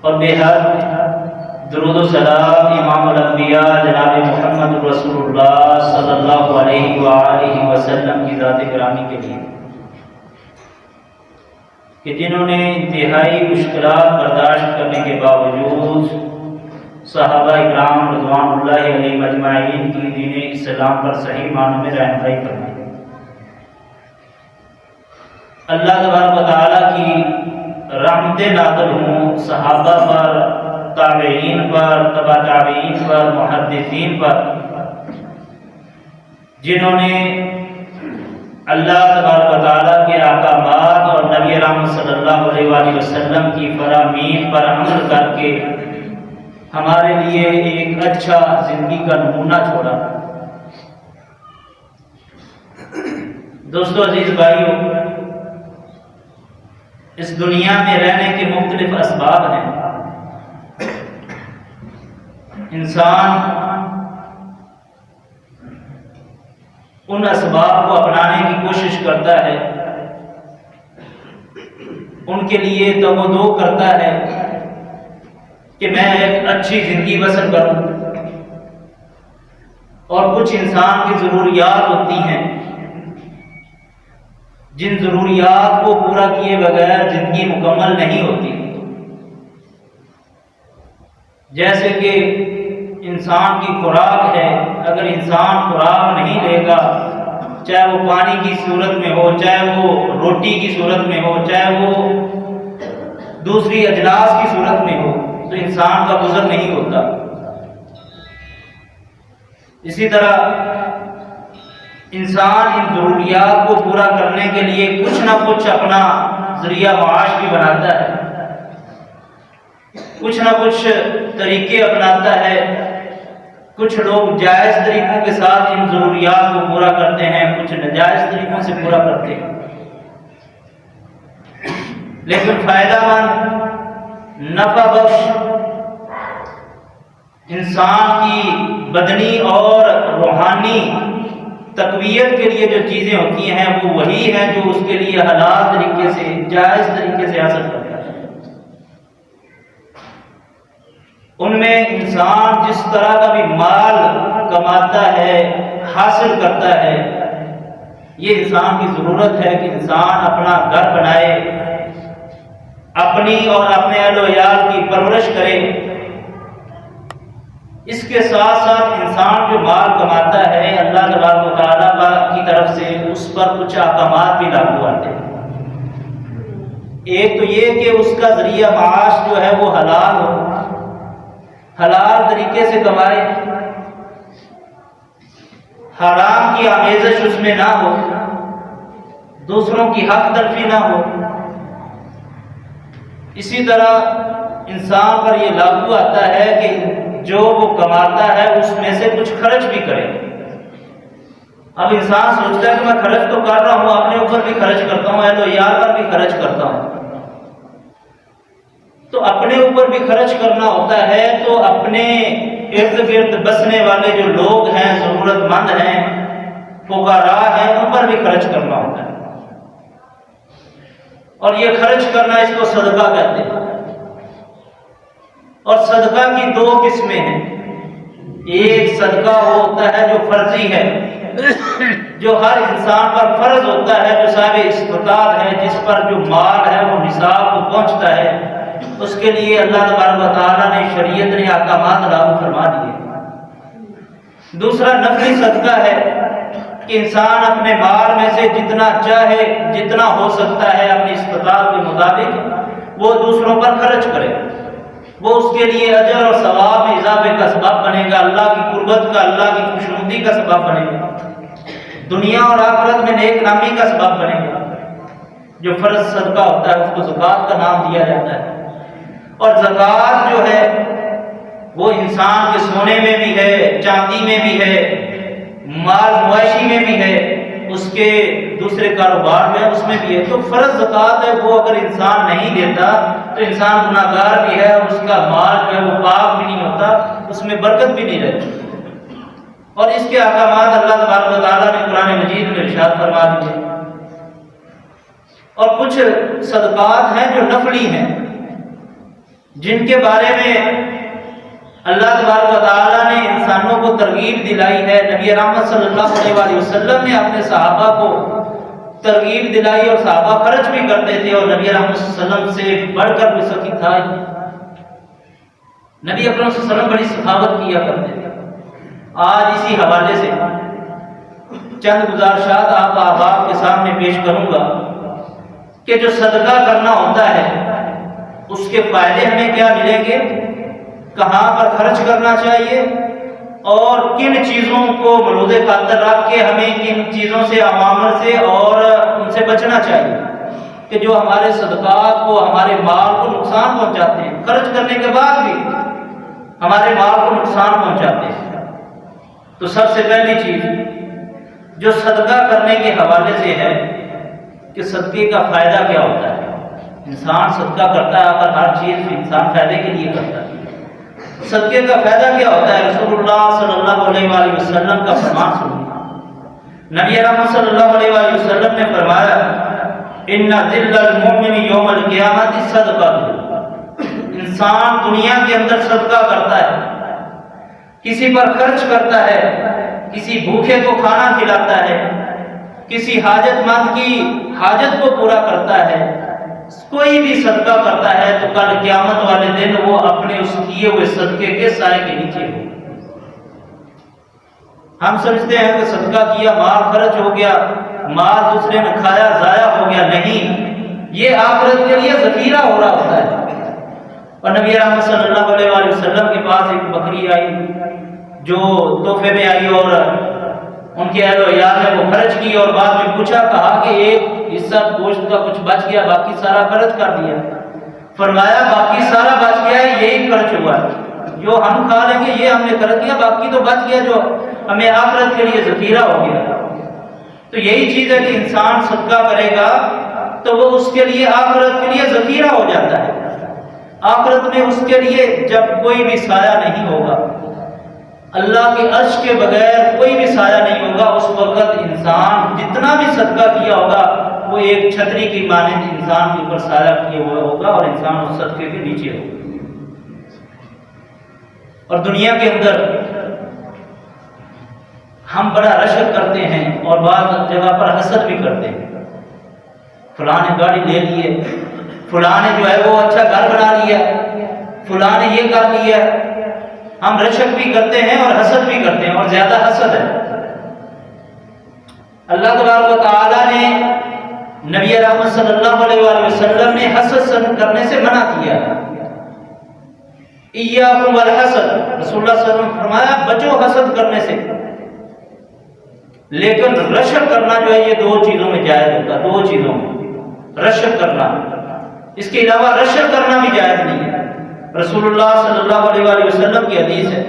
اور بے حد درود و سلام امام الانبیاء جناب محمد رسول اللہ صلی اللہ علیہ وآلہ وسلم کی ذات گرامی کے لیے کہ جنہوں نے انتہائی مشکلات برداشت کرنے کے باوجود صحابہ اکرام رضوان اللہ علیہ مجمعین کی دین اسلام پر صحیح معنوں میں رہنمائی فرمائی۔ اللہ تبارک و تعالیٰ کی رحمتیں نازل ہوں صحابہ پر، تابعین پر، تبع تابعین پر، محدثین پر، جنہوں نے اللہ تبارک و تعالیٰ کے احکامات اور نبی رحمت صلی اللہ علیہ وآلہ وسلم کی فرامین پر عمل کر کے ہمارے لیے ایک اچھا زندگی کا نمونہ چھوڑا۔ دوستو عزیز بھائیو، اس دنیا میں رہنے کے مختلف اسباب ہیں۔ انسان ان اسباب کو اپنانے کی کوشش کرتا ہے، ان کے لیے تودو کرتا ہے کہ میں ایک اچھی زندگی بسر کروں، اور کچھ انسان کی ضروریات ہوتی ہیں جن ضروریات کو پورا کیے بغیر زندگی مکمل نہیں ہوتی۔ جیسے کہ انسان کی خوراک ہے، اگر انسان خوراک نہیں لے گا، چاہے وہ پانی کی صورت میں ہو، چاہے وہ روٹی کی صورت میں ہو، چاہے وہ دوسری اجناس کی صورت میں ہو، تو انسان کا گزر نہیں ہوتا۔ اسی طرح انسان ان ضروریات کو پورا کرنے کے لیے کچھ نہ کچھ اپنا ذریعہ معاش بھی بناتا ہے، کچھ نہ کچھ طریقے اپناتا ہے۔ کچھ لوگ جائز طریقوں کے ساتھ ان ضروریات کو پورا کرتے ہیں، کچھ ناجائز طریقوں سے پورا کرتے ہیں، لیکن فائدہ مند، نفع بخش، انسان کی بدنی اور روحانی تقویت کے لیے جو چیزیں ہوتی ہیں وہ وہی ہیں جو اس کے لیے حلال طریقے سے، جائز طریقے سے حاصل کرتا ہے۔ ان میں انسان جس طرح کا بھی مال کماتا ہے، حاصل کرتا ہے، یہ انسان کی ضرورت ہے کہ انسان اپنا گھر بنائے، اپنی اور اپنے اہل و عیال کی پرورش کرے۔ اس کے ساتھ ساتھ انسان جو مال کماتا ہے، اللہ تبارک و تعالیٰ کی طرف سے اس پر کچھ احکامات بھی لاگو آتے ہیں۔ ایک تو یہ کہ اس کا ذریعہ معاش جو ہے وہ حلال ہو، حلال طریقے سے کمائے، حرام کی آمیزش اس میں نہ ہو، دوسروں کی حق تلفی نہ ہو۔ اسی طرح انسان پر یہ لاگو آتا ہے کہ جو وہ کماتا ہے اس میں سے کچھ خرچ بھی کرے۔ اب انسان سوچتا ہے کہ میں خرچ تو کر رہا ہوں، اپنے اوپر بھی خرچ کرتا ہوں، اہل و عیال پر بھی خرچ کرتا ہوں، تو اپنے اوپر بھی خرچ کرنا ہوتا ہے تو اپنے ارد گرد بسنے والے جو لوگ ہیں، ضرورت مند ہیں، فقراء ہیں، ان پر بھی خرچ کرنا ہوتا ہے۔ اور یہ خرچ کرنا، اس کو صدقہ کہتے ہیں۔ اور صدقہ کی دو قسمیں ہیں۔ ایک صدقہ وہ ہوتا ہے جو فرضی ہے، جو ہر انسان پر فرض ہوتا ہے، جو صاحب استطاعت ہے، جس پر جو مال ہے وہ نصاب کو پہنچتا ہے، اس کے لیے اللہ تبارک و تعالیٰ نے، شریعت نے احکامات لاگو فرما دیے۔ دوسرا نفلی صدقہ ہے کہ انسان اپنے مال میں سے جتنا چاہے، جتنا ہو سکتا ہے اپنی استطاعت کے مطابق وہ دوسروں پر خرچ کرے، وہ اس کے لیے اجر اور ثواب میں اضافے کا سبب بنے گا، اللہ کی قربت کا، اللہ کی خوشنودی کا سبب بنے گا، دنیا اور آخرت میں نیک نامی کا سبب بنے گا۔ جو فرض صدقہ ہوتا ہے اس کو زکوٰۃ کا نام دیا جاتا ہے۔ اور زکوٰۃ جو ہے وہ انسان کے سونے میں بھی ہے، چاندی میں بھی ہے، مال مویشی میں بھی ہے، اس کے دوسرے کاروبار میں اس میں بھی ہے۔ تو فرض زکوٰۃ ہے، وہ اگر انسان نہیں دیتا تو انسان گناہ گار بھی ہے، اور اس کا مال جو ہے وہ پاک بھی نہیں ہوتا، اس میں برکت بھی نہیں رہتی۔ اور اس کے احکامات اللہ تبارک و تعالیٰ نے قرآن مجید میں ارشاد فرما دیے۔ اور کچھ صدقات ہیں جو نفلی ہیں، جن کے بارے میں اللہ تبارک و تعالیٰ نے انسانوں کو ترغیب دلائی ہے. نبی رحمت صلی اللہ علیہ وآلہ وسلم نے اپنے صحابہ کو ترغیب دلائی اور صحابہ خرچ بھی کرتے تھے, اور نبی رحمت صلی اللہ علیہ وسلم سے بڑھ کر کوئی سخی تھا. نبی اکرم صلی اللہ علیہ وسلم بڑی سخاوت کیا کرتے تھے. آج اسی حوالے سے چند گزارشات آپ احباب کے سامنے پیش کروں گا کہ جو صدقہ کرنا ہوتا ہے اس کے فائدے ہمیں کیا ملیں گے, کہاں پر خرچ کرنا چاہیے, اور کن چیزوں کو ملحوظ خاطر رکھ کے ہمیں کن چیزوں سے, عوامل سے اور ان سے بچنا چاہیے کہ جو ہمارے صدقات کو, ہمارے مال کو نقصان پہنچاتے ہیں, خرچ کرنے کے بعد بھی ہمارے مال کو نقصان پہنچاتے ہیں. تو سب سے پہلی چیز جو صدقہ کرنے کے حوالے سے ہے کہ صدقے کا فائدہ کیا ہوتا ہے. انسان صدقہ کرتا ہے اگر ہر چیز انسان فائدے کے لیے کرتا ہے. صدقے کا فائدہ کیا ہوتا ہے؟ رسول اللہ صلی اللہ علیہ وآلہ وسلم کا فرمان سنیے. نبی رحمت صلی اللہ علیہ وآلہ وسلم نے فرمایا ان ذل المؤمن یوم القیامت صدقہ. انسان دنیا کے اندر صدقہ کرتا ہے, کسی پر خرچ کرتا ہے, کسی بھوکے کو کھانا کھلاتا ہے, کسی حاجت مند کی حاجت کو پورا کرتا ہے, کوئی بھی صدقہ کرتا ہے تو کل قیامت والے دن وہ اپنے اس کیے ہوئے صدقے کے سائے کے نیچے ہو. ہم سمجھتے ہیں کہ صدقہ کیا, مال خرچ ہو گیا, مال دوسرے نے کھایا, ضائع ہو گیا. نہیں, یہ آخرت کے لیے ذخیرہ ہو رہا ہوتا ہے. اور نبی رحمت صلی اللہ علیہ وآلہ وسلم کے پاس ایک بکری آئی جو تحفے میں آئی, اور ان کے اہل و عیال نے وہ خرچ کی, اور بعد میں پوچھا, کہا کہ ایک حصہ گوشت کا کچھ بچ گیا, باقی سارا خرچ کر دیا. فرمایا باقی سارا بچ گیا ہے, یہی خرچ ہوا ہے, جو ہم کھا لیں گے یہ ہم نے خرچ کیا, باقی تو بچ گیا جو ہمیں آخرت کے لیے ذخیرہ ہو گیا. تو یہی چیز ہے کہ انسان صدقہ کرے گا تو وہ اس کے لیے آخرت کے لیے ذخیرہ ہو جاتا ہے. آخرت میں اس کے لیے جب کوئی بھی سایہ نہیں ہوگا, اللہ کے عرش کے بغیر کوئی بھی سایہ نہیں ہوگا, اس وقت انسان جتنا بھی صدقہ کیا ہوگا وہ ایک چھتری کی مانند انسان کے اوپر سایہ کیے ہوا ہوگا, اور انسان اس صدقے کے نیچے ہوگا. اور دنیا کے اندر ہم بڑا رشک کرتے ہیں اور بعض جگہ پر حسد بھی کرتے ہیں. فلاں نے گاڑی لے لی ہے, فلاں نے جو ہے وہ اچھا گھر بنا لیا, فلاں نے یہ کر لیا. ہم رشک بھی کرتے ہیں اور حسد بھی کرتے ہیں, اور زیادہ حسد ہے. اللہ تبارک و تعالیٰ نے نبی رحمت صلی اللہ علیہ وآلہ وسلم نے حسد کرنے سے منع کیا. ایاکم والحسد, رسول اللہ صلی اللہ علیہ وسلم فرمایا بچو حسد کرنے سے. لیکن رشک کرنا جو ہے یہ دو چیزوں میں جائز ہوتا ہے, دو چیزوں میں رشک کرنا, اس کے علاوہ رشک کرنا بھی جائز نہیں ہے. رسول اللہ صلی اللہ علیہ وآلہ وسلم کی حدیث ہے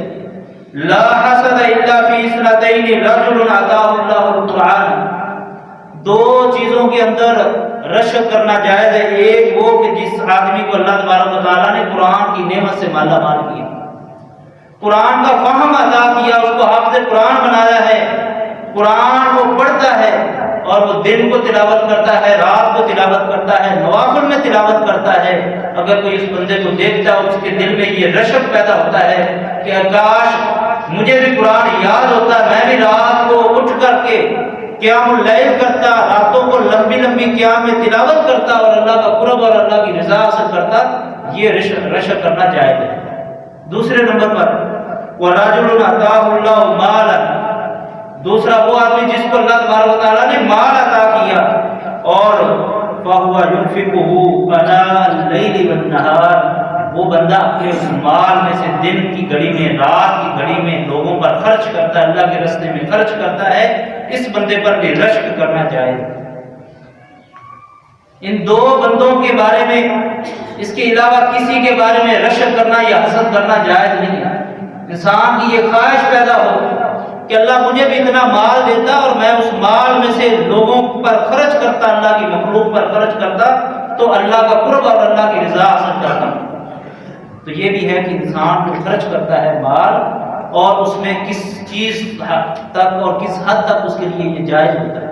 لا حسد الا فی اثنتین رجل عطاہ اللہ القرآن. دو چیزوں کے اندر رشک کرنا جائز ہے. ایک وہ کہ جس آدمی کو اللہ تبارک و تعالیٰ نے قرآن کی نعمت سے مالا مال کیا, قرآن کا فہم عطا کیا, اس کو حافظ قرآن بنایا ہے, قرآن کو پڑھتا ہے اور وہ دن کو تلاوت کرتا ہے, رات کو تلاوت کرتا ہے, نوافل میں تلاوت کرتا ہے. اگر کوئی اس بندے کو دیکھتا ہے اس کے دل میں یہ رشک پیدا ہوتا ہے کہ کاش مجھے بھی قرآن یاد ہوتا, میں بھی رات کو اٹھ کر کے قیام اللیل کرتا, راتوں کو لمبی لمبی قیام میں تلاوت کرتا اور اللہ کا قرب اور اللہ کی رضا حاصل کرتا. یہ رشک کرنا جائز ہے. دوسرے نمبر پر وَرَجُلٌ آتَاهُ اللَّهُ مَالًا, دوسرا وہ آدمی جس کو اللہ تبارک و تعالیٰ نے مال عطا کیا اور فَهُوَ يُنْفِقُهُ آنَاءَ اللَّيْلِ وَالنَّهَارِ, وہ بندہ اپنے اس مال میں سے دن کی گھڑی میں, رات کی گھڑی میں لوگوں پر خرچ کرتا ہے, اللہ کے راستے میں خرچ کرتا ہے. اس بندے پر بھی رشک کرنا جائز. ان دو بندوں کے بارے میں, اس کے علاوہ کسی کے بارے میں رشک کرنا یا حسد کرنا جائز نہیں ہے. انسان کی یہ خواہش پیدا ہو کہ اللہ مجھے بھی اتنا مال دیتا اور میں اس مال میں سے لوگوں پر خرچ کرتا, اللہ کی مخلوق پر خرچ کرتا تو اللہ کا قرب اور اللہ کی رضا حاصل کرتا. تو یہ بھی ہے کہ انسان جو خرچ کرتا ہے مال, اور اس میں کس چیز تک اور کس حد تک اس کے لیے یہ جائز ہوتا ہے.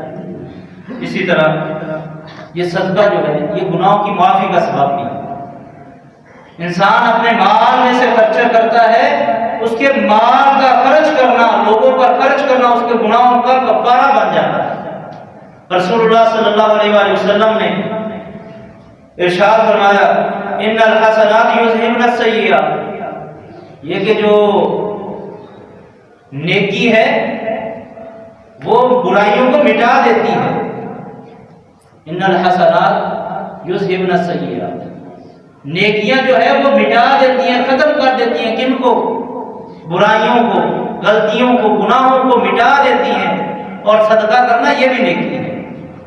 اسی طرح یہ صدقہ جو ہے یہ گناہوں کی معافی کا سبب بھی ہے. انسان اپنے مال میں سے خرچہ کرتا ہے، اس کے مال کا خرچ کرنا، لوگوں پر خرچ کرنا اس کے گناہوں کا کفارہ بن جاتا ہے۔ رسول اللہ صلی اللہ علیہ وآلہ وسلم نے ارشاد فرمایا ان الحسنات یذہبن السیئات، یہ کہ جو نیکی ہے وہ برائیوں کو مٹا دیتی ہے۔ ان الحسنات یذہبن السیئات، نیکیاں جو ہے وہ مٹا دیتی ہیں، ختم کر دیتی ہیں، کن کو؟ برائیوں کو، غلطیوں کو، گناہوں کو مٹا دیتی ہیں۔ اور صدقہ کرنا یہ بھی نیکی ہے۔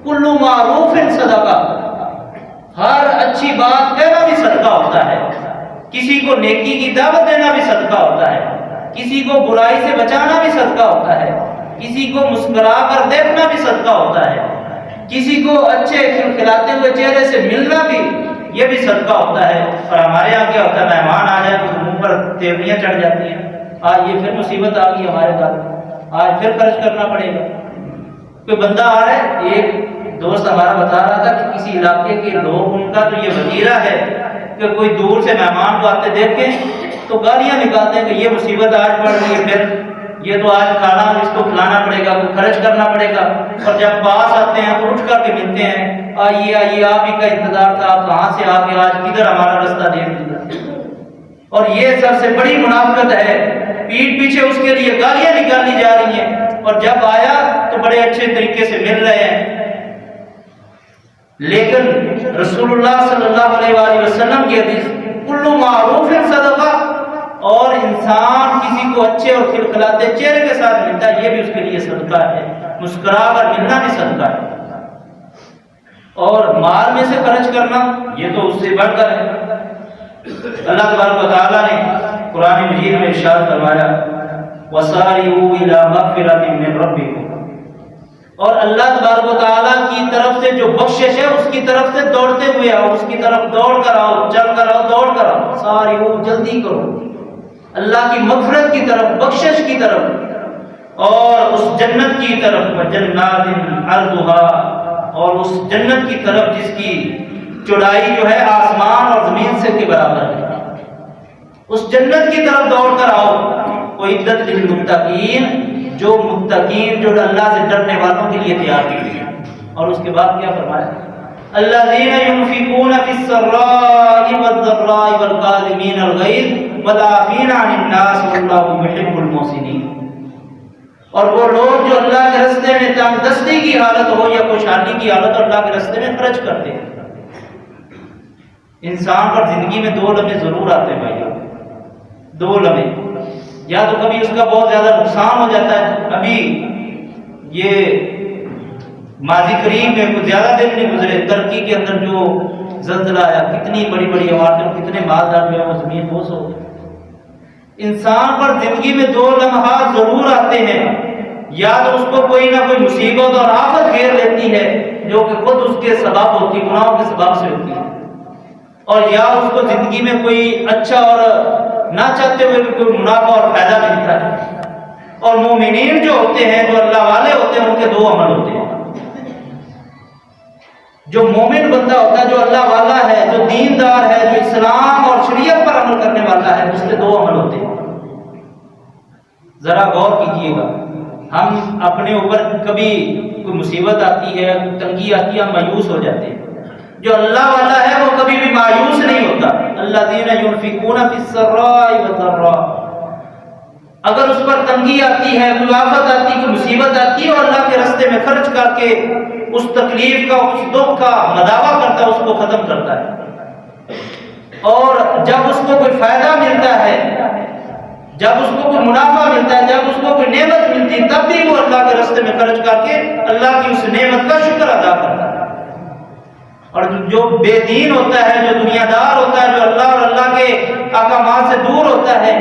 کل معروف صدقہ، ہر اچھی بات کہنا بھی صدقہ ہوتا ہے، کسی کو نیکی کی دعوت دینا بھی صدقہ ہوتا ہے، کسی کو برائی سے بچانا بھی صدقہ ہوتا ہے، کسی کو مسکرا کر دیکھنا بھی صدقہ ہوتا ہے، کسی کو اچھے کھلکھلاتے ہوئے چہرے سے ملنا بھی یہ بھی صدقہ ہوتا ہے۔ اور ہمارے یہاں کیا ہوتا ہے، مہمان آ جائے تو منہ پر تیوریاں چڑھ جاتی ہیں، آج یہ پھر مصیبت آ گئی ہمارے گھر، آج پھر خرچ کرنا پڑے گا۔ کوئی بندہ آ رہا ہے، ایک دوست ہمارا بتا رہا تھا کہ کسی علاقے کے لوگ، ان کا تو یہ وتیرہ ہے کہ کوئی دور سے مہمان کو آتے دیکھیں تو گالیاں نکالتے ہیں کہ یہ مصیبت آج پڑ رہی ہے، پھر یہ تو آج کھانا اس کو کھلانا پڑے گا، کوئی خرچ کرنا پڑے گا۔ اور جب پاس آتے ہیں تو اٹھ کر کے ملتے ہیں، آئیے آئیے، آپ ہی کا انتظار تھا، آپ کہاں سے آ کے آج کدھر ہمارا رستہ دیکھ لیا۔ اور یہ سب سے بڑی منافقت ہے، پیٹھ پیچھے اس کے لیے گالیاں نکالی جا رہی ہیں، اور جب آیا تو بڑے اچھے طریقے سے مل رہے ہیں۔ لیکن رسول اللہ صلی اللہ علیہ وآلہ وسلم کی حدیث کل معروف صدقہ، اور انسان کسی کو اچھے اور کھلکھلاتے چہرے کے ساتھ ملتا ہے، یہ بھی اس کے لیے صدقہ ہے، مسکرا کر ملنا بھی صدقہ ہے۔ اور مال میں سے خرچ کرنا یہ تو اس سے بڑھ کر ہے۔ اللہ تبارک و تعالیٰ نے قرآن مجید میں ارشاد فرمایا وَسَارِعُوا إِلَىٰ مَغْفِرَةٍ مِّن رَّبِّكُمْ، اور اللہ تبارک و تعالیٰ کی طرف سے جو بخشش ہے اس کی طرف سے دوڑتے ہوئے آؤ، اس کی طرف دوڑ کر آؤ، چل کر آؤ، دوڑ کر آؤ، سارعوا، جلدی کرو اللہ کی مغفرت کی طرف، بخشش کی طرف، اور اس جنت کی طرف، وَجَنَّاتٍ عَرْضُهَا، اور اس جنت کی طرف جس کی چوڑائی جو ہے آسمان اور زمین سے کے برابر ہے، اس جنت کی طرف دوڑ کر آؤ۔ اعدت للمتقین، جو متقین، جو اللہ سے ڈرنے والوں کے لیے تیار کی گئی ہے۔ اور اس کے بعد کیا فرمایا، الذین ينفقون فی السراء والضراء والکاظمین الغیظ والعافین عن الناس واللہ یحب المحسنین، اور وہ لوگ جو اللہ کے راستے میں تنگ دستی کی حالت ہو یا خوشحالی کی حالت اللہ کے راستے میں خرچ کرتے ہیں۔ انسان پر زندگی میں دو لمحے ضرور آتے ہیں بھائیو، دو لمحے، یا تو کبھی اس کا بہت زیادہ نقصان ہو جاتا ہے، ابھی یہ ماضی قریب میں کچھ زیادہ دن نہیں گزرے، ترکی کے اندر جو زلزلہ آیا، کتنی بڑی بڑی عمارتیں، کتنے مالدار جو ہے وہ زمین بوس ہو گئی۔ انسان پر زندگی میں دو لمحات ضرور آتے ہیں، یا تو اس کو کوئی نہ کوئی مصیبت اور آفت گھیر لیتی ہے جو کہ خود اس کے سبب ہوتی ہے، گناہوں کے سبب سے ہوتی ہے، اور یا اس کو زندگی میں کوئی اچھا اور نہ چاہتے ہوئے بھی کوئی منافع اور فائدہ ملتا ہے۔ اور مومنین جو ہوتے ہیں، جو اللہ والے ہوتے ہیں، ان کے دو عمل ہوتے ہیں۔ جو مومن بندہ ہوتا ہے، جو اللہ والا ہے، جو دیندار ہے، جو اسلام اور شریعت پر عمل کرنے والا ہے، اس کے دو عمل ہوتے ہیں۔ ذرا غور کیجئے گا، ہم اپنے اوپر کبھی کوئی مصیبت آتی ہے، تنگی آتی ہے، ہم مایوس ہو جاتے ہیں۔ جو اللہ والا ہے وہ کبھی بھی مایوس نہیں ہوتا۔ الذین ينفقون فی السراء والضراء، اگر اس پر تنگی آتی ہے، کوئی آفت آتی ہے، کوئی مصیبت آتی ہے، اور اللہ کے راستے میں خرچ کر کے اس تکلیف کا، اس دکھ کا مداوع کرتا ہے، اس کو ختم کرتا ہے۔ اور جب اس کو کوئی فائدہ ملتا ہے، جب اس کو کوئی منافع ملتا ہے، جب اس کو کوئی نعمت ملتی ہے، تب بھی وہ اللہ کے راستے میں خرچ کر کے اللہ کی اس نعمت کا شکر ادا کرتا ہے۔ اور جو بے دین ہوتا ہے، جو دنیا دار ہوتا ہے، جو اللہ اور اللہ کے احکامات سے دور ہوتا ہے،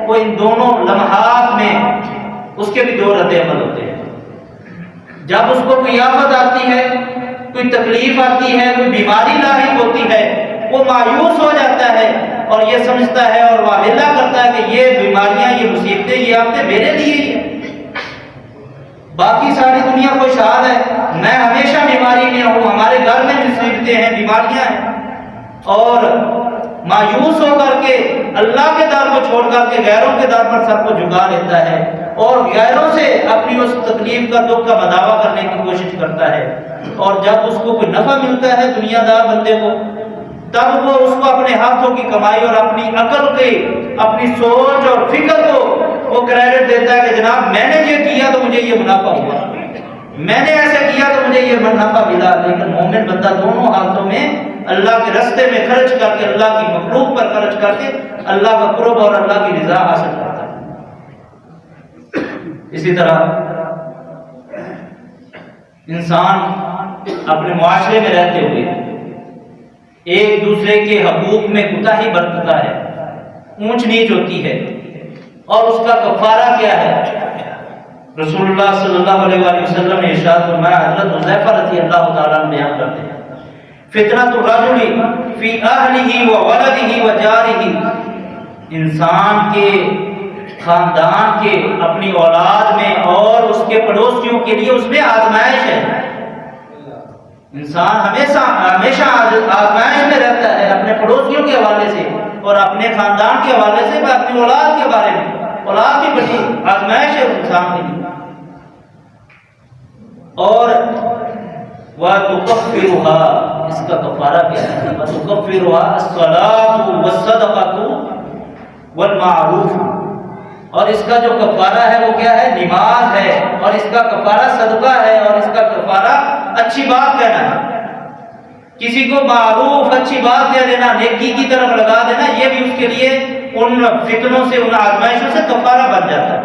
وہ ان دونوں لمحات میں اس کے بھی دو رد عمل ہوتے ہیں۔ جب اس کو کوئی آفت آتی ہے، کوئی تکلیف آتی ہے، کوئی بیماری لاحق ہوتی ہے، وہ مایوس ہو جاتا ہے اور یہ سمجھتا ہے اور واویلا کرتا ہے کہ یہ بیماریاں، یہ مصیبتیں، یہ آفتیں میرے لیے ہی ہیں، باقی ساری دنیا خوشحال ہے، میں ہمیشہ بیماری میں ہوں، ہمارے گھر میں مصیبتیں ہیں، بیماریاں ہیں۔ اور مایوس ہو کر کے اللہ کے در کو چھوڑ کر کے غیروں کے در پر سر کو جھکا لیتا ہے اور غیروں سے اپنی اس تکلیف کا دکھ کا مداوع کرنے کی کوشش کرتا ہے، اور جب اس کو کوئی نفع ملتا ہے دنیا دار بندے کو، تب وہ اس کو اپنے ہاتھوں کی کمائی اور اپنی عقل کی، اپنی سوچ اور فکر کو وہ کریڈٹ دیتا ہے کہ جناب میں نے یہ کیا تو مجھے یہ منافع ہوا، میں نے ایسا کیا تو مجھے یہ منافع ملا۔ لیکن مومن بندہ دونوں ہاتھوں میں اللہ کے راستے میں خرچ کر کے، اللہ کی مخلوق پر خرچ کر کے اللہ کا قرب اور اللہ کی رضا حاصل کرتا ہے۔ اسی طرح انسان اپنے معاشرے میں رہتے ہوئے ایک دوسرے کے حقوق میں کوتاہی برتتا ہے، اونچ نیچ ہوتی ہے، اور اس کا کفارہ کیا ہے؟ رسول اللہ صلی اللہ علیہ وآلہ وسلم نے ارشاد فرمایا، حضرت حذیفہ رضی اللہ تعالیٰ عنہ بیان کرتے ہیں، فطرۃ الرجل فی اہلہ و ولدہ و جارہ، انسان کے خاندان کے، اپنی اولاد میں اور اس کے پڑوسیوں کے لیے اس میں آزمائش ہے۔ انسان ہمیشہ آزمائش میں رہتا ہے، اپنے پڑوسیوں کے حوالے سے اور اپنے خاندان کے حوالے سے، اپنی اولاد کے بارے میں۔ اولاد بھی بڑی آزمائش ہے انسان کے لیے۔ اور وَتُكَفِّرُهَا، اس کا کفارہ کیا ہے؟ وَتُكَفِّرُهَا الصَّلَاةُ وَالصَّدَقَةُ وَالْمَعْرُوفُ، اور اس کا جو کفارہ ہے وہ کیا ہے؟ نماز ہے، اور اس کا کفارہ صدقہ ہے، اور اس کا کفارہ اچھی بات کہنا ہے، کسی کو معروف اچھی بات کہہ دینا، نیکی کی طرف لگا دینا، یہ بھی اس کے لیے ان فتنوں سے، ان آزمائشوں سے کفارہ بن جاتا ہے۔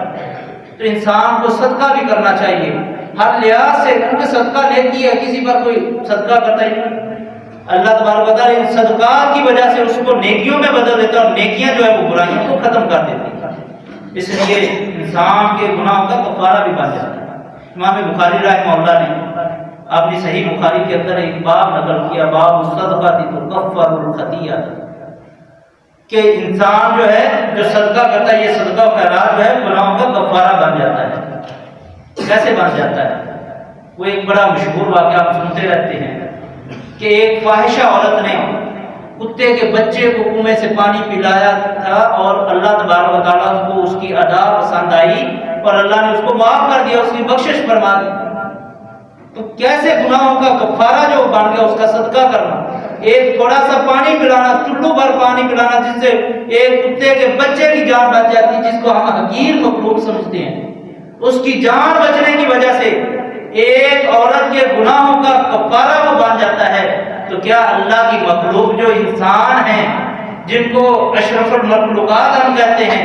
تو انسان کو صدقہ بھی کرنا چاہیے ہر لحاظ سے، کیونکہ صدقہ نیکی ہے، کسی پر کوئی صدقہ کرتا ہی نہیں۔ اللہ تبارک و تعالیٰ ان صدقات کی وجہ سے اس کو نیکیوں میں بدل دیتا ہے، اور نیکیاں جو ہے وہ برائیوں کو ختم کر دیتی ہیں۔ اس لیے انسان کے گناہوں کا کفارہ بھی بن جاتا ہے۔ امام بخاری رحمہ اللہ نے اپنی صحیح بخاری کے اندر ایک باب نقل کیا، باب الصدقہ تکفر الخطیئہ، کہ انسان جو ہے جو صدقہ کرتا ہے، یہ صدقہ و خیرات جو ہے گناہوں کا کفارہ بن جاتا ہے۔ کیسے بن جاتا ہے؟ وہ ایک بڑا مشہور واقعہ آپ سنتے رہتے ہیں کہ ایک فاحشہ عورت نے کتے کے بچے کو کنویں سے پانی پلایا تھا، اور اللہ تبارک و تعالیٰ اس کو اس کی ادا پسند آئی اور اللہ نے اس کو معاف کر دیا، اس کی بخشش فرما دی۔ تو کیسے گناہوں کا کفارہ جو بن گیا اس کا صدقہ کرنا، ایک تھوڑا سا پانی پلانا، چلو بھر پانی پلانا، جس سے ایک کتے کے بچے کی جان بچ جاتی، جس کو ہم حقیر مخلوق سمجھتے ہیں، اس کی جان بچنے کی وجہ سے ایک عورت کے گناہوں کا کفارہ وہ بن جاتا ہے۔ تو کیا اللہ کی مخلوق جو انسان ہیں، جن کو اشرف المخلوقات ہم کہتے ہیں،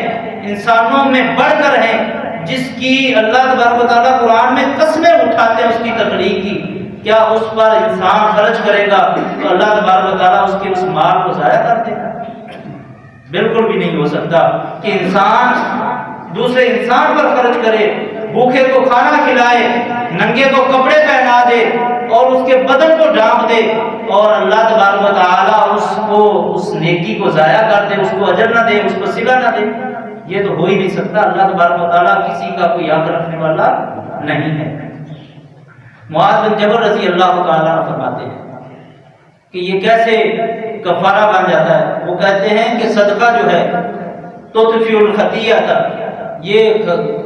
انسانوں میں بڑھ کر ہیں، جس کی اللہ تبارک و تعالیٰ قرآن میں قسمیں اٹھاتے ہیں اس کی تخلیق کی، کیا اس پر انسان خرچ کرے گا تو اللہ تبارک و تعالیٰ اس کے اس مال کو ضائع کر دے گا؟ بالکل بھی نہیں ہو سکتا کہ انسان دوسرے انسان پر خرچ کرے، بھوکے کو کھانا کھلائے، ننگے کو کپڑے پہنا دے اور اس کے بدن کو ڈھانپ دے، اور اللہ تبارک و تعالیٰ اس کو اس نیکی کو ضائع کر دے، اس کو اجر نہ دے، اس کو صلہ نہ دے۔ یہ تو ہو ہی نہیں سکتا۔ اللہ تبارک و تعالیٰ کسی کا کوئی حق رکھنے والا نہیں ہے۔ معاذ بن جبل رضی اللہ تعالیٰ عنہ فرماتے ہیں کہ یہ کیسے کفارہ بن جاتا ہے؟ وہ کہتے ہیں کہ صدقہ جو ہے تطفی الخطیئۃ، یہ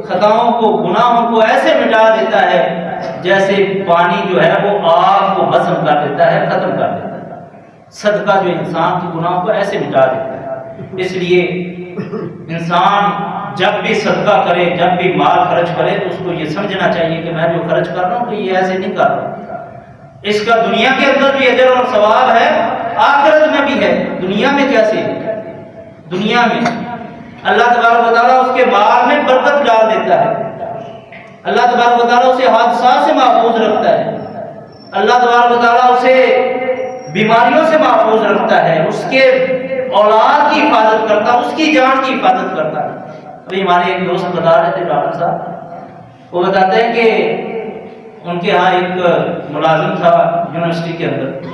خطاؤں کو، گناہوں کو ایسے مٹا دیتا ہے جیسے پانی جو ہے وہ آگ کو بھسم کر دیتا ہے، ختم کر دیتا ہے۔ صدقہ جو انسان کے گناہوں کو ایسے مٹا دیتا ہے۔ اس لیے انسان جب بھی صدقہ کرے، جب بھی مال خرچ کرے، تو اس کو یہ سمجھنا چاہیے کہ میں جو خرچ کر رہا ہوں تو یہ ایسے نہیں کر رہا، اس کا دنیا کے اندر بھی اجر اور ثواب ہے، آخرت میں بھی ہے۔ دنیا میں کیسے؟ دنیا میں اللہ تبارک و تعالیٰ اس کے مال میں برکت ڈال دیتا ہے، اللہ تبارک و تعالیٰ اسے حادثات سے محفوظ رکھتا ہے، اللہ تبارک و تعالیٰ اسے بیماریوں سے محفوظ رکھتا ہے، اس کے اولاد کی حفاظت کرتا ہے، اس کی جان کی حفاظت کرتا ہے۔ ابھی ہمارے ایک دوست بتا رہے تھے، ڈاکٹر صاحب، وہ بتاتے ہیں کہ ان کے ہاں ایک ملازم تھا یونیورسٹی کے اندر،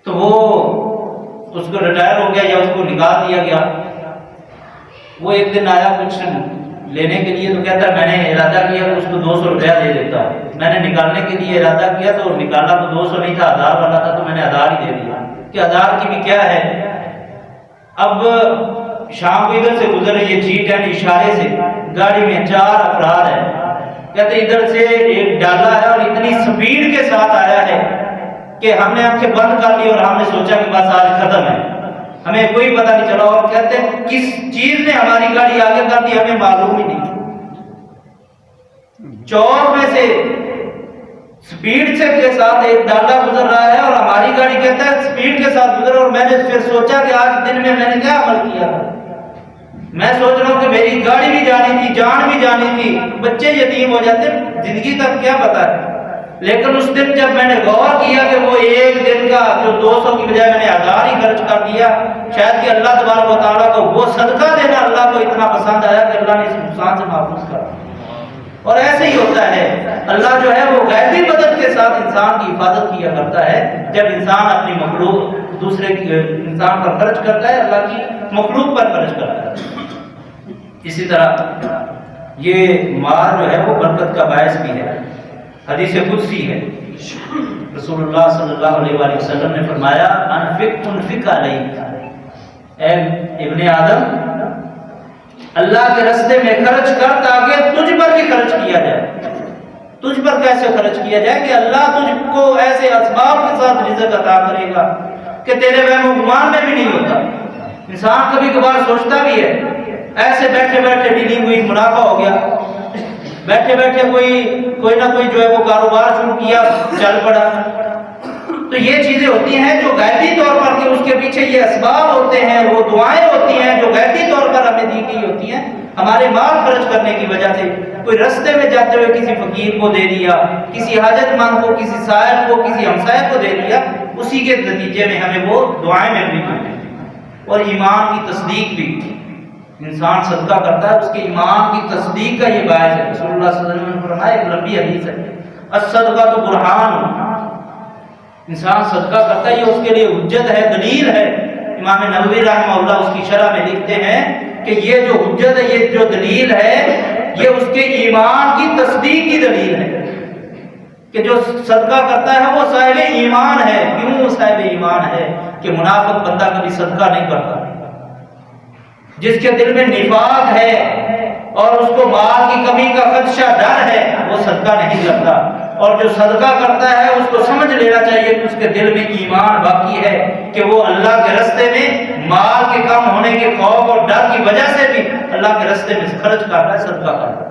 تو وہ اس کو ریٹائر ہو گیا یا اس کو نکال دیا گیا۔ وہ ایک دن آیا کچھ لینے کے لیے، تو کہتا ہے میں نے ارادہ کیا کہ اس کو 200 روپیہ دے دیتا ہوں، میں نے نکالنے کے لیے ارادہ کیا تو نکالا تو 200 نہیں تھا، 1000 والا تھا، تو میں نے 1000 ہی دے دیا کہ 1000 کی بھی کیا ہے، اب شام کو ادھر سے گزر رہی ہے G10 اشارے سے، گاڑی میں 4 افراد ہیں، کہتے ادھر سے ایک ڈالا ہے اور اتنی سپیڈ کے ساتھ آیا ہے کہ ہم نے آنکھیں بند کر لی اور ہم نے سوچا کہ بس آج ختم ہے، ہمیں کوئی پتہ نہیں چلا، اور کہتے ہیں کس چیز نے ہماری گاڑی آگے کر دی ہمیں معلوم ہی نہیں، چوک میں سے سپیڈ سے کے ساتھ ایک ڈالا گزر رہا ہے اور ہماری گاڑی کہتا ہے سپیڈ کے ساتھ گزر، اور میں نے پھر سوچا کہ آج دن میں نے کیا عمل کیا، میں سوچ رہا ہوں کہ میری گاڑی بھی جانی تھی، جان بھی جانی تھی، بچے یتیم ہو جاتے، زندگی کا کیا پتا ہے، لیکن اس دن جب میں نے غور کیا کہ وہ ایک دن کا جو 200 کی بجائے میں نے 1000 ہی خرچ کر دیا، شاید کہ اللہ تبارک و تعالیٰ کو وہ صدقہ دینا اللہ کو اتنا پسند آیا کہ اللہ نے اس نقصان سے محفوظ کر دیا۔ اور ایسے ہی ہوتا ہے، اللہ جو ہے وہ غیبی مدد کے ساتھ انسان کی حفاظت کیا کرتا ہے، جب انسان اپنی مخلوق دوسرے انسان پر خرچ کرتا ہے، اللہ کی مخلوق پر خرچ کرتا ہے۔ اسی طرح یہ مال جو ہے وہ برکت کا باعث بھی ہے، حدیث قدسی ہے، رسول اللہ صلی اللہ علیہ وآلہ وسلم نے فرمایا انفق علیک، اے ابن آدم اللہ کے راستے میں خرچ کر تاکہ تجھ پر بھی خرچ کیا جائے۔ تجھ پر کیسے خرچ کیا جائے کہ اللہ تجھ کو ایسے اسباب کے ساتھ رزق عطا کرے گا کہ تیرے وہم و گمان میں بھی نہیں ہوتا۔ انسان کبھی کبھار سوچتا بھی ہے ایسے بیٹھے بیٹھے ڈیلنگ ہوئی منافع ہو گیا، بیٹھے بیٹھے کوئی نہ کوئی جو ہے وہ کاروبار شروع کیا، چل پڑا، تو یہ چیزیں ہوتی ہیں جو غیبی طور پر کہ اس کے پیچھے یہ اسباب ہوتے ہیں، وہ دعائیں ہوتی ہیں جو غیبی طور پر ہمیں دی گئی ہوتی ہیں، ہمارے مال خرچ کرنے کی وجہ سے۔ کوئی رستے میں جاتے ہوئے کسی فقیر کو دے دیا، کسی حاجت مند کو، کسی سائل کو، کسی ہمسائے کو دے دیا، اسی کے نتیجے میں ہمیں وہ دعائیں ملتی ہیں۔ اور ایمان کی تصدیق بھی، انسان صدقہ کرتا ہے اس کے ایمان کی تصدیق کا یہ باعث ہے۔ رسول اللہ صلی اللہ علیہ وسلم نے فرمایا، ایک لمبی حدیث ہے، الصدقہ تو برہان، انسان صدقہ کرتا ہے یہ اس کے لیے حجت ہے، دلیل ہے۔ امام نووی رحمہ اللہ اس کی شرح میں لکھتے ہیں کہ یہ جو حجت ہے، یہ جو دلیل ہے، یہ اس کے ایمان کی تصدیق کی دلیل ہے کہ جو صدقہ کرتا ہے وہ صاحب ایمان ہے۔ کیوں صاحب ایمان ہے؟ کہ منافق بندہ کبھی صدقہ نہیں کرتا، جس کے دل میں نفاق ہے اور اس کو مال کی کمی کا خدشہ ڈر ہے، وہ صدقہ نہیں کرتا۔ اور جو صدقہ کرتا ہے اس کو سمجھ لینا چاہیے کہ اس کے دل میں ایمان باقی ہے، کہ وہ اللہ کے راستے میں مال کے کم ہونے کے خوف اور ڈر کی وجہ سے بھی اللہ کے راستے میں خرچ کرتا ہے، صدقہ کرتا ہے۔